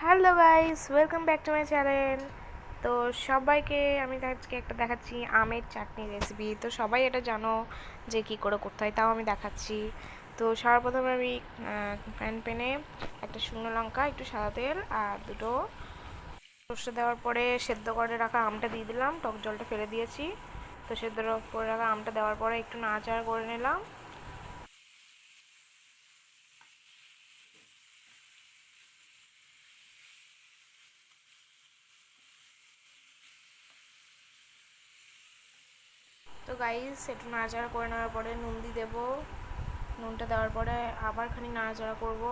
Hello guys, welcome back to my channel. তো সবাইকে আমি আজকে একটা দেখাচ্ছি আমের চাটনি রেসিপি। তো সবাই এটা জানো যে কি করে করতে হয়, তাও আমি দেখাচ্ছি। তো সর্বপ্রথমে আমি প্যানে একটা শুকনো লঙ্কা, একটু সাদা তেল আর দুটো সর্ষে দেওয়ার পরে সেদ্ধ করে রাখা আমটা দিয়ে দিলাম, টক জলটা ফেলে দিয়েছি। তো সেদ্ধ করে রাখা আমটা দেওয়ার পরে একটু নাড়াচাড়া করে নিলাম। তো গাইস একটু নাড়াচাড়া করে নেওয়ার পরে নুন দিয়ে দেবো। নুনটা দেওয়ার পরে আবার খানিক নাড়াচাড়া করব।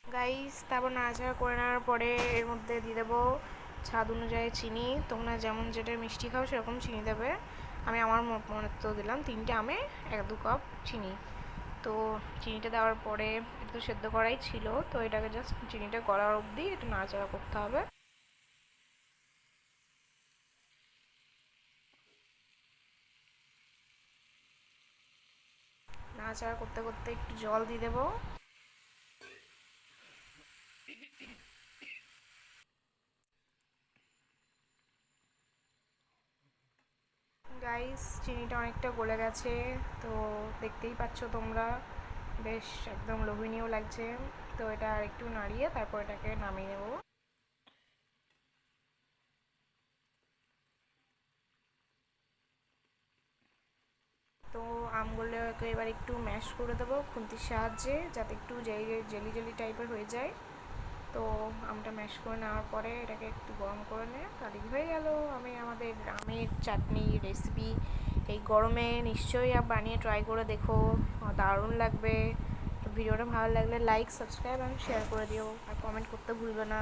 গাইস তারপর নাড়াচাড়া করে নেওয়ার পরে এর মধ্যে দিয়ে দেবো স্বাদ অনুযায়ী চিনি। তোমরা যেমন যেটা মিষ্টি খাও সেরকম চিনি দেবে। আমি আমার মতো দিলাম 3টে আমে 1-2 কাপ চিনি। তো চিনিটা দেওয়ার পরে একটু সেদ্ধ করাই ছিল, তো এটাকে জাস্ট চিনিটা গলার অবধি একটু নাড়াচাড়া করতে হবে। নাড়াচাড়া করতে করতে একটু জল দিয়ে দেবো। গাইস চিনিটা অনেকটা গলে গেছে, তো দেখতেই পাচ্ছ তোমরা, বেশ একদম লোভনীয় লাগছে। তো এটা আর একটু নাড়িয়ে তারপর এটাকে নামিয়ে নেব। তো আমগুলোকে এবার একটু ম্যাশ করে দেবো খুন্তির সাহায্যে, যাতে একটু জেলি জেলি টাইপের হয়ে যায়। তো আমটা ম্যাশ করে নেওয়ার পরে এটাকে একটু গরম করে নিয়ে তাহলেই হয়ে গেল আমাদের আমের চাটনি রেসিপি। এই গরমে নিশ্চয়ই বানিয়ে ট্রাই করে দেখো, দারুণ লাগবে। তো ভিডিওটা ভালো লাগলে লাইক, সাবস্ক্রাইব আর শেয়ার করে দিও, আর কমেন্ট করতে ভুলবে না।